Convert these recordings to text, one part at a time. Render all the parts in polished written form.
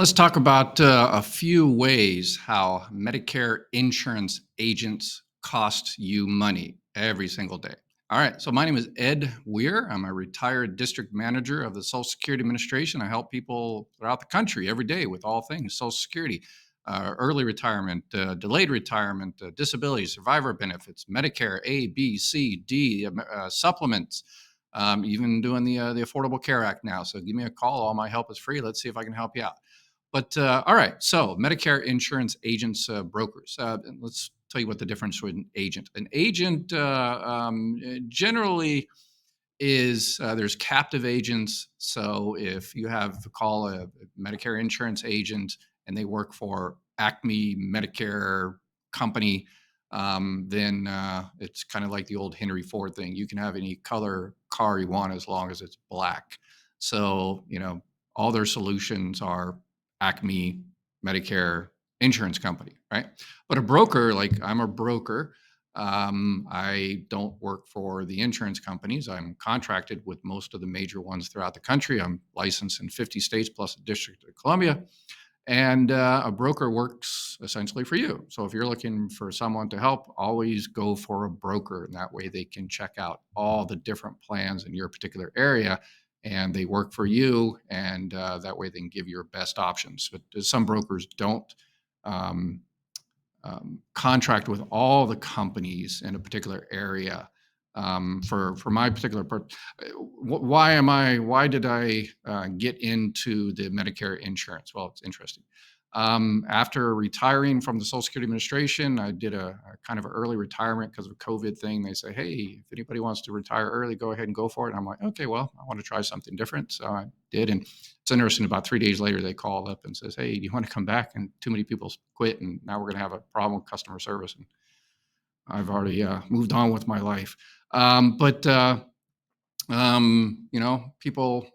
Let's talk about a few ways how Medicare insurance agents cost you money every single day. All right. So, my name is Ed Weir. I'm a retired district manager of the Social Security Administration. I help people throughout the country every day with all things Social Security, early retirement, delayed retirement, disability, survivor benefits, Medicare A, B, C, D, supplements. Even doing the Affordable Care Act now. So give me a call. All my help is free. Let's see if I can help you out. But all right, so Medicare insurance agents, brokers. And let's tell you what the difference with an agent. An agent generally is there's captive agents. So if you have to call a Medicare insurance agent and they work for Acme Medicare company, then it's kind of like the old Henry Ford thing. You can have any color car you want as long as it's black. So, all their solutions are Acme Medicare insurance company, right? But a broker, like I'm a broker, I don't work for the insurance companies. I'm contracted with most of the major ones throughout the country. I'm licensed in 50 states plus the District of Columbia. And a broker works essentially for you. So if you're looking for someone to help, always go for a broker. And that way they can check out all the different plans in your particular area and they work for you. And that way they can give you your best options. But some brokers don't. Um, Contract with all the companies in a particular area for my particular part. Why did I get into the Medicare insurance? Well, it's interesting. After retiring from the Social Security Administration, I did a kind of an early retirement because of a COVID thing. They say, hey, if anybody wants to retire early, go ahead and go for it. And I'm like, okay, well, I want to try something different. So I did. And it's interesting, about 3 days later, they called up and says, hey, do you want to come back? And too many people quit. And now we're going to have a problem with customer service. And I've already moved on with my life. But people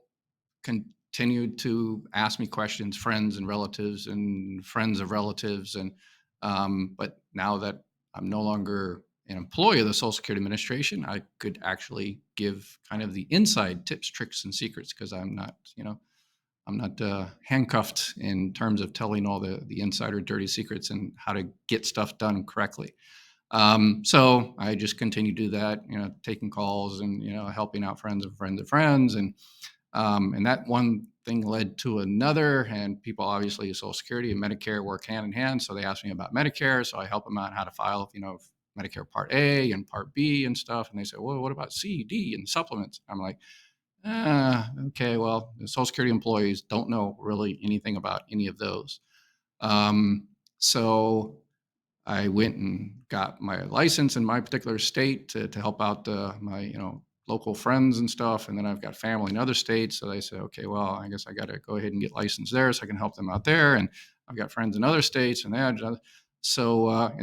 continued to ask me questions, friends and relatives and friends of relatives. And but now that I'm no longer an employee of the Social Security Administration, I could actually give kind of the inside tips, tricks, and secrets because I'm not handcuffed in terms of telling all the insider dirty secrets and how to get stuff done correctly. So I just continue to do that, taking calls and helping out friends of friends of friends, and that one thing led to another. And people, obviously, Social Security and Medicare work hand in hand. So they asked me about Medicare, so I help them out how to file, Medicare Part A and Part B and stuff. And they say, well, what about C, D, and supplements? I'm like, okay, well, the Social Security employees don't know really anything about any of those. So I went and got my license in my particular state to help out my local friends and stuff, and then I've got family in other states. So they said, okay, well, I guess I got to go ahead and get licensed there so I can help them out there. And I've got friends in other states, and and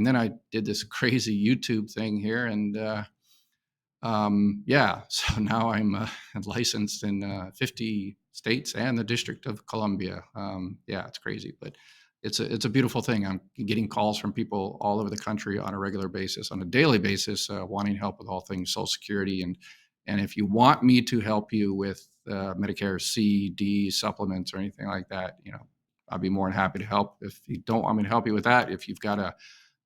then I did this crazy YouTube thing here, and yeah, so now I'm licensed in 50 states and the District of Columbia. Yeah, it's crazy, but it's a beautiful thing. I'm getting calls from people all over the country on a regular basis, on a daily basis, wanting help with all things Social Security. And if you want me to help you with Medicare C, D supplements or anything like that, I'd be more than happy to help. If you don't want me to help you with that, if you've got a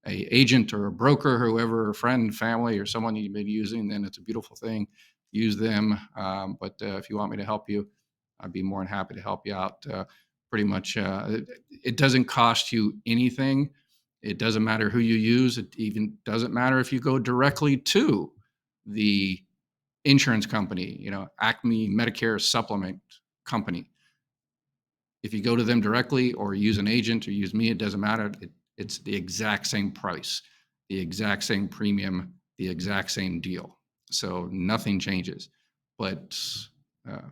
agent or a broker, whoever, a friend, family, or someone you may be using, then it's a beautiful thing. Use them. But if you want me to help you, I'd be more than happy to help you out. Pretty much, it doesn't cost you anything. It doesn't matter who you use. It even doesn't matter if you go directly to the insurance company, Acme Medicare Supplement Company. If you go to them directly or use an agent or use me, it doesn't matter. It's the exact same price, the exact same premium, the exact same deal. So nothing changes. But uh,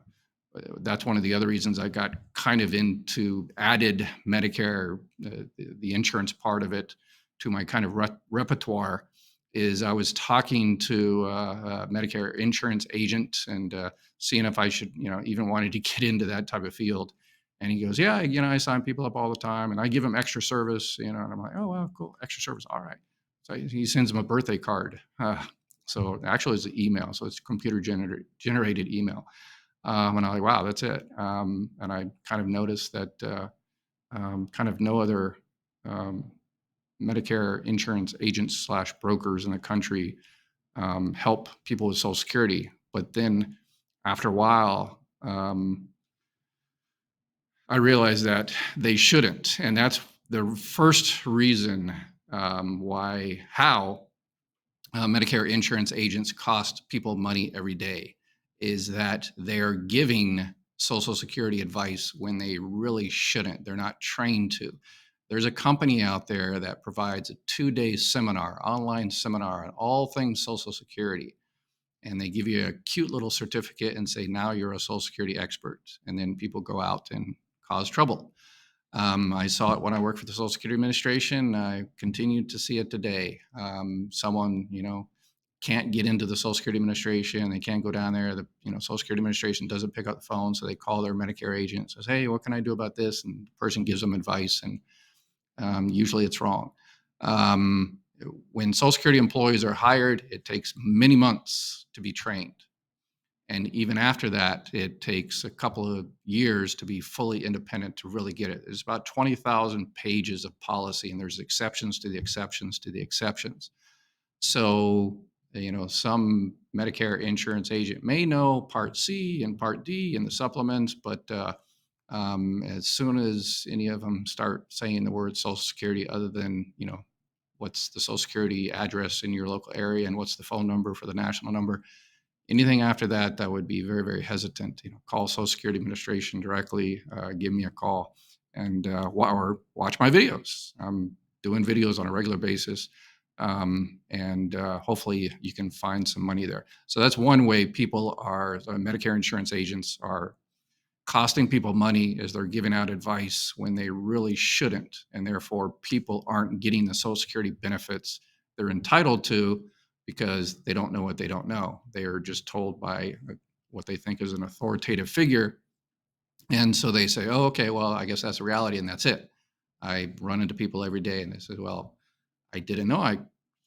that's one of the other reasons I got kind of into added Medicare, the insurance part of it, to my kind of repertoire. Is I was talking to a Medicare insurance agent and seeing if I should, even wanted to get into that type of field. And he goes, yeah, I sign people up all the time and I give them extra service, and I'm like, oh, well, cool. Extra service. All right. So he sends them a birthday card. So actually it's an email. So it's computer generated email. And I'm like, wow, that's it. And I kind of noticed that kind of no other um, Medicare insurance agents slash brokers in the country help people with Social Security. But then after a while, I realized that they shouldn't. And that's the first reason how Medicare insurance agents cost people money every day is that they're giving Social Security advice when they really shouldn't. They're not trained to. There's a company out there that provides a 2-day seminar, online seminar on all things Social Security. And they give you a cute little certificate and say, now you're a Social Security expert. And then people go out and cause trouble. I saw it when I worked for the Social Security Administration. I continued to see it today. Someone, can't get into the Social Security Administration. They can't go down there. The Social Security Administration doesn't pick up the phone, so they call their Medicare agent and says, "Hey, what can I do about this?" And the person gives them advice, and usually it's wrong. Um, when Social Security employees are hired, it takes many months to be trained. And even after that, it takes a couple of years to be fully independent to really get it. There's about 20,000 pages of policy, and there's exceptions to the exceptions to the exceptions. So, some Medicare insurance agent may know Part C and Part D and the supplements, but as soon as any of them start saying the word Social Security, other than, what's the Social Security address in your local area and what's the phone number for the national number, anything after that, that would be very, very hesitant. Call Social Security Administration directly, give me a call, and or watch my videos. I'm doing videos on a regular basis, and hopefully you can find some money there. So that's one way Medicare insurance agents are costing people money, is they're giving out advice when they really shouldn't, and therefore people aren't getting the Social Security benefits they're entitled to because they don't know what they don't know. They are just told by what they think is an authoritative figure, and so they say, "Oh, okay, well, I guess that's the reality, and that's it." I run into people every day, and they say, "Well, I didn't know I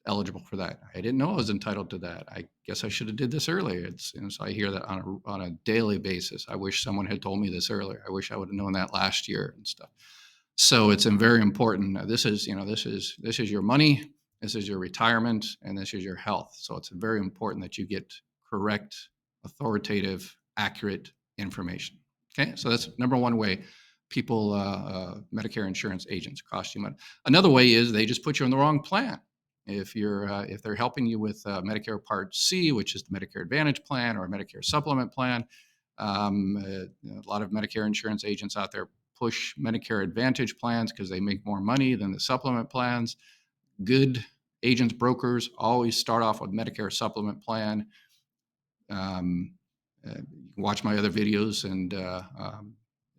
eligible for that. I didn't know I was entitled to that. I guess I should have did this earlier." So I hear that on a daily basis. I wish someone had told me this earlier. I wish I would have known that last year and stuff. So it's very important. This is your money, this is your retirement, and this is your health. So it's very important that you get correct, authoritative, accurate information. Okay, so that's number one way people, Medicare insurance agents, cost you money. Another way is they just put you on the wrong plan. If they're helping you with Medicare Part C, which is the Medicare Advantage plan, or a Medicare Supplement plan, a lot of Medicare insurance agents out there push Medicare Advantage plans because they make more money than the supplement plans. Good agents, brokers always start off with Medicare Supplement plan. Watch my other videos, and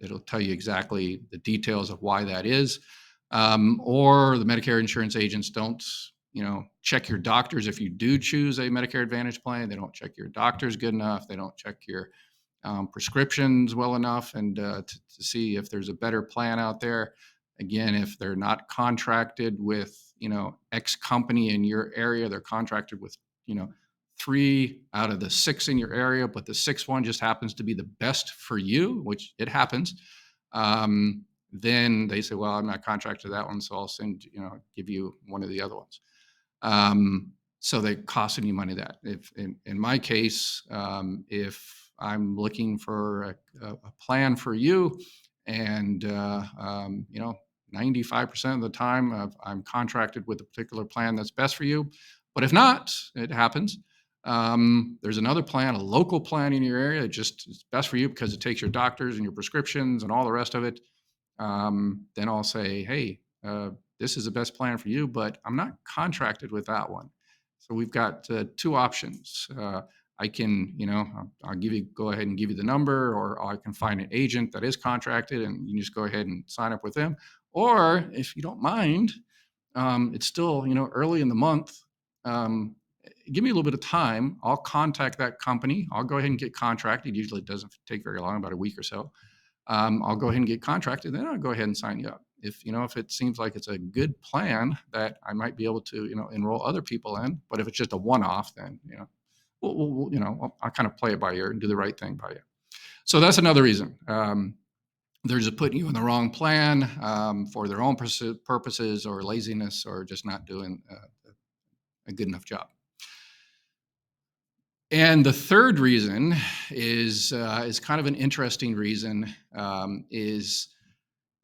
it'll tell you exactly the details of why that is. Or the Medicare insurance agents don't, check your doctors. If you do choose a Medicare Advantage plan, they don't check your doctors good enough. They don't check your prescriptions well enough, and to see if there's a better plan out there. Again, if they're not contracted with, X company in your area, they're contracted with, 3 out of the 6 in your area, but the 6th one just happens to be the best for you, which it happens. Then they say, "Well, I'm not contracted to that one, so I'll give you one of the other ones." So they're costing you money. That if in my case, if I'm looking for a plan for you, and 95% of the time I'm contracted with a particular plan that's best for you, but if not, it happens. There's another plan, a local plan in your area, just is best for you because it takes your doctors and your prescriptions and all the rest of it. Then I'll say, "Hey, this is the best plan for you, but I'm not contracted with that one." So we've got 2 options. I can, I'll go ahead and give you the number, or I can find an agent that is contracted, and you just go ahead and sign up with them. Or if you don't mind, it's still, early in the month. Give me a little bit of time. I'll contact that company. I'll go ahead and get contracted. Usually it doesn't take very long, about a week or so. I'll go ahead and get contracted. Then I'll go ahead and sign you up. If it seems like it's a good plan that I might be able to, enroll other people in. But if it's just a one-off, then, I'll kind of play it by ear and do the right thing by you. So that's another reason. they're just putting you in the wrong plan for their own purposes or laziness or just not doing a good enough job. And the third reason is kind of an interesting reason. Is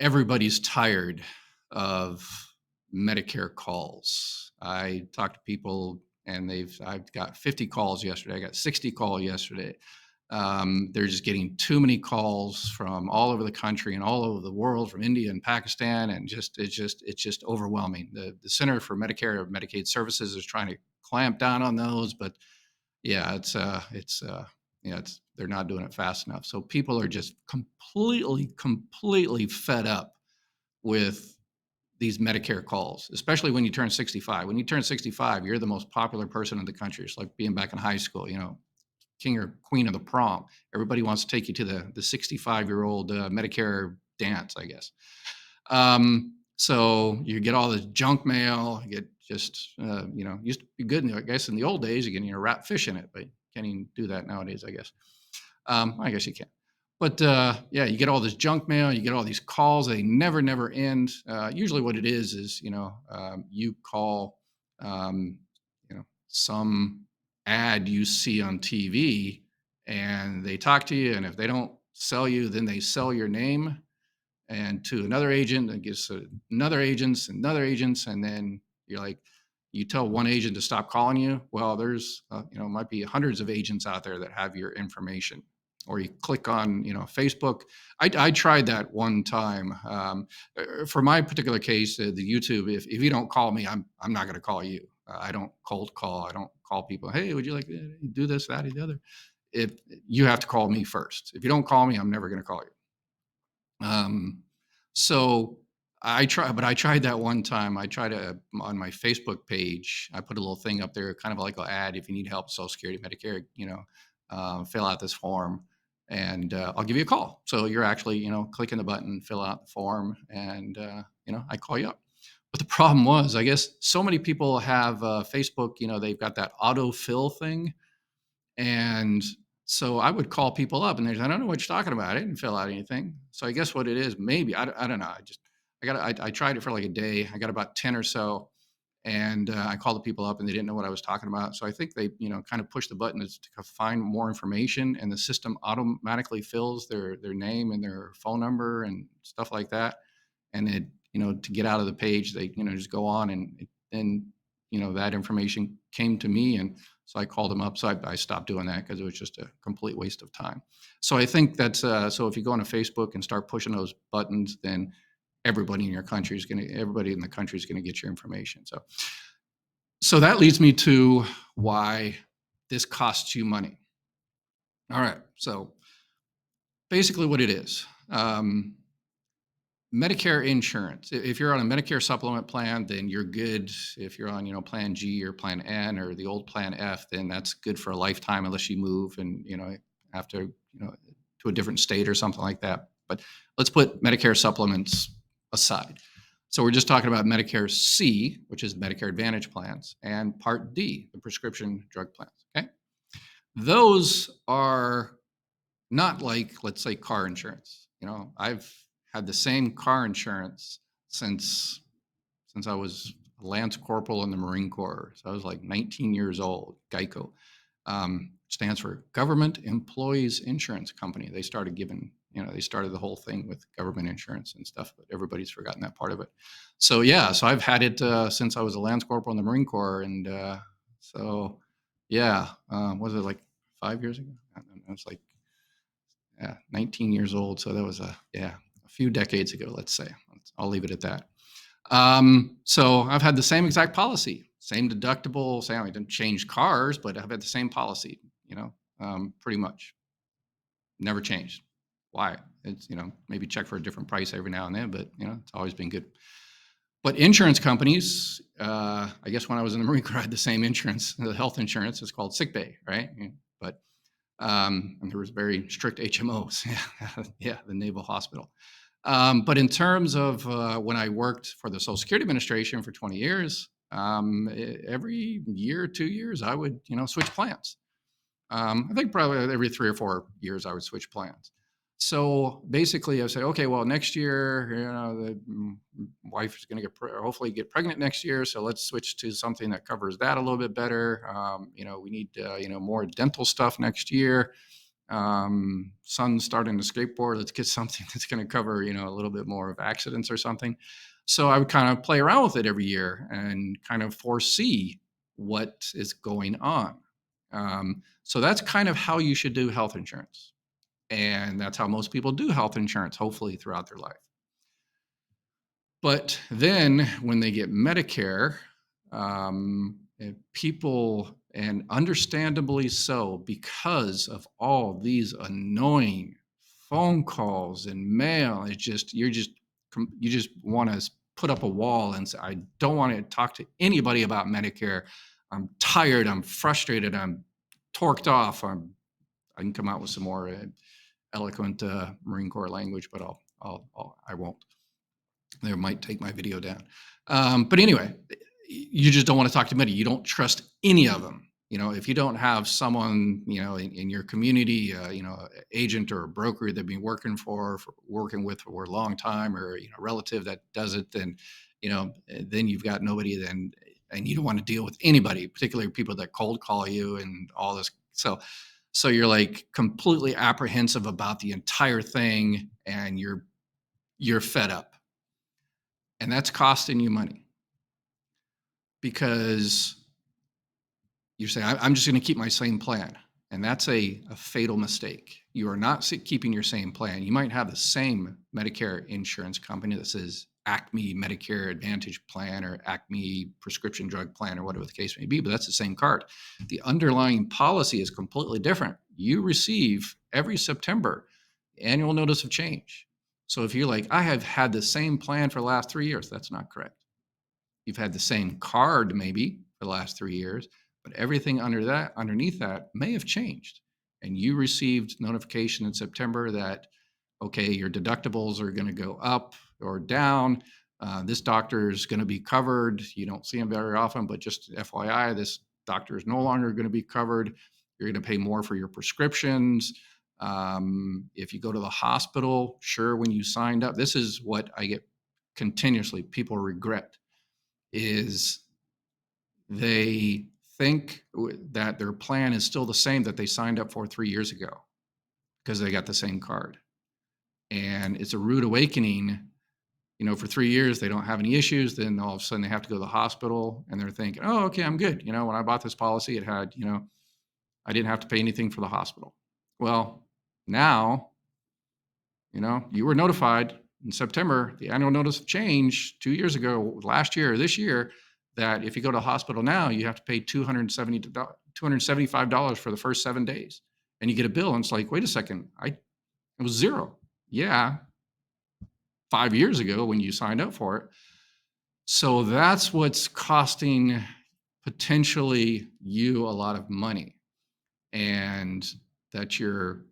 everybody's tired of Medicare calls. I talked to people and I've got 50 calls yesterday. I got 60 calls yesterday. They're just getting too many calls from all over the country and all over the world, from India and Pakistan, and it's just overwhelming. The Center for Medicare and Medicaid Services is trying to clamp down on those, but yeah, it's they're not doing it fast enough. So people are just completely fed up with these Medicare calls, especially when you turn 65. When you turn 65, you're the most popular person in the country. It's like being back in high school, king or queen of the prom. Everybody wants to take you to the 65-year-old Medicare dance, I guess. So you get all this junk mail. You get just, used to be good. I guess in the old days, you can wrap fish in it, but you can't even do that nowadays, I guess. I guess you can. But yeah, you get all this junk mail. You get all these calls. They never end. Usually what it is, you call, some ad you see on TV and they talk to you. And if they don't sell you, then they sell your name and to another agent and gets another agents and another agents. And then you're like, you tell one agent to stop calling you. Well, there's, might be hundreds of agents out there that have your information. Or you click on, Facebook. I tried that one time. For my particular case, the YouTube. If you don't call me, I'm not going to call you. I don't cold call. I don't call people. Hey, would you like to do this, that, or the other? If you have to call me first. If you don't call me, I'm never going to call you. So I tried that one time. I tried to on my Facebook page. I put a little thing up there, kind of like an ad. If you need help, Social Security, Medicare, fill out this form, and I'll give you a call. So you're actually, clicking the button, fill out the form, and I call you up. But the problem was, I guess so many people have Facebook. They've got that autofill thing, and so I would call people up and I don't know what you're talking about. I didn't fill out anything. So I guess what it is, maybe, I don't know. I tried it for like a day. I got about 10 or so. And I called the people up and they didn't know what I was talking about. So I think they, kind of pushed the button to find more information, and the system automatically fills their name and their phone number and stuff like that. And it, to get out of the page, they, just go on and then, that information came to me. And so I called them up. So I stopped doing that because it was just a complete waste of time. So I think that's, so if you go on Facebook and start pushing those buttons, then everybody in the country is going to get your information. So that leads me to why this costs you money. All right. So basically what it is, Medicare insurance. If you're on a Medicare supplement plan, then you're good. If you're on, Plan G or Plan N or the old Plan F, then that's good for a lifetime unless you move and, after, to a different state or something like that. But let's put Medicare supplements aside. So we're just talking about Medicare C, which is Medicare Advantage plans, and Part D, the prescription drug plans. Okay. Those are not like, let's say, car insurance. I've had the same car insurance since I was a Lance Corporal in the Marine Corps. So I was like 19 years old. Geico stands for Government Employees Insurance Company. They started they started the whole thing with government insurance and stuff, but everybody's forgotten that part of it. So yeah, so I've had it since I was a Lance Corporal in the Marine Corps, and so yeah, was it like 5 years ago? I don't know, it's like 19 years old. So that was a few decades ago, let's say. I'll leave it at that. So I've had the same exact policy, same deductible, I didn't change cars, but I've had the same policy, pretty much never changed. Why? It's, maybe check for a different price every now and then, but it's always been good. But insurance companies, I guess when I was in the Marine Corps, I had the same insurance, the health insurance. It's called sick pay, right? But and there was very strict HMOs. Yeah, the Naval Hospital. But in terms of when I worked for the Social Security Administration for 20 years, every year, 2 years, I would, switch plans. I think probably every 3 or 4 years I would switch plans. So basically, I say, okay, well, next year, the wife is going to hopefully get pregnant next year. So let's switch to something that covers that a little bit better. We need, more dental stuff next year. Son's starting to skateboard. Let's get something that's going to cover, a little bit more of accidents or something. So I would kind of play around with it every year and kind of foresee what is going on. So that's kind of how you should do health insurance. And that's how most people do health insurance, hopefully throughout their life. But then when they get Medicare, people, and understandably so, because of all these annoying phone calls and mail, you just want to put up a wall and say, I don't want to talk to anybody about Medicare. I'm tired. I'm frustrated. I'm torqued off. I can come out with some more eloquent Marine Corps language, but I won't. They might take my video down. But anyway, you just don't want to talk to many. You don't trust any of them. If you don't have someone, in your community, agent or a broker that you've been working with for a long time, or, relative that does it, then, then you've got nobody then, and you don't want to deal with anybody, particularly people that cold call you and all this. So you're like completely apprehensive about the entire thing, and you're fed up. And that's costing you money, because you're saying, I'm just going to keep my same plan. And that's a fatal mistake. You are not keeping your same plan. You might have the same Medicare insurance company that says Acme Medicare Advantage Plan or Acme Prescription Drug Plan or whatever the case may be, but that's the same card. The underlying policy is completely different. You receive every September annual notice of change. So if you're like, I have had the same plan for the last 3 years, that's not correct. You've had the same card maybe for the last 3 years, but everything underneath that may have changed. And you received notification in September that, okay, your deductibles are going to go up or down. This doctor is going to be covered. You don't see him very often, but just FYI, this doctor is no longer going to be covered. You're going to pay more for your prescriptions. If you go to the hospital, sure, when you signed up, this is what I get continuously. People regret is they think that their plan is still the same that they signed up for 3 years ago because they got the same card. And it's a rude awakening. For 3 years, they don't have any issues. Then all of a sudden they have to go to the hospital and they're thinking, oh, okay, I'm good. When I bought this policy, it had, I didn't have to pay anything for the hospital. Well, now, you were notified in September, the annual notice of change 2 years ago, last year, this year, that if you go to the hospital now, you have to pay $275 for the first 7 days. And you get a bill and it's like, wait a second, it was zero. Yeah, 5 years ago when you signed up for it. So that's what's costing potentially you a lot of money. And that you're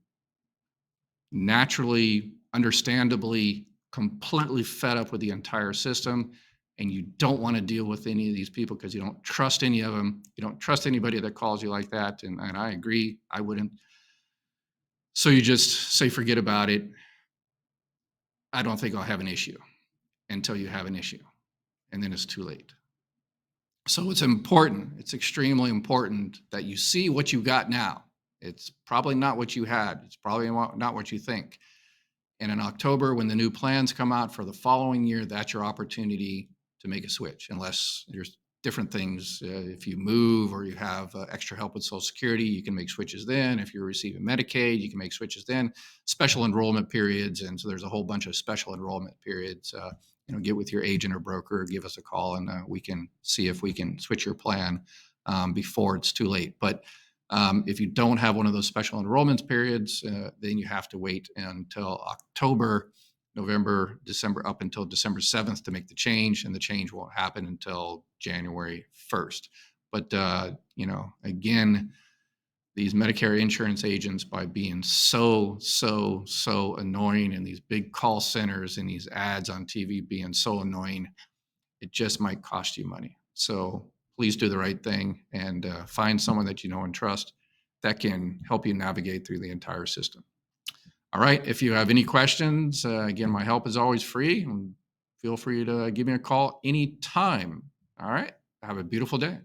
naturally, understandably, completely fed up with the entire system, and you don't want to deal with any of these people because you don't trust any of them. You don't trust anybody that calls you like that. And I agree, I wouldn't. So you just say, forget about it. I don't think I'll have an issue, until you have an issue. And then it's too late. So it's important. It's extremely important that you see what you got now. It's probably not what you had. It's probably not what you think. And in October, when the new plans come out for the following year, that's your opportunity to make a switch, unless there's different things. If you move or you have extra help with Social Security, you can make switches then. If you're receiving Medicaid, you can make switches then. Special enrollment periods. And so there's a whole bunch of special enrollment periods. Get with your agent or broker, give us a call, and we can see if we can switch your plan before it's too late. But if you don't have one of those special enrollment periods, then you have to wait until October, November, December, up until December 7th to make the change, and the change won't happen until January 1st. But, again, these Medicare insurance agents, by being so annoying, and these big call centers and these ads on TV being so annoying, it just might cost you money. So please do the right thing and find someone that you know and trust that can help you navigate through the entire system. All right. If you have any questions, again, my help is always free. And feel free to give me a call anytime. All right. Have a beautiful day.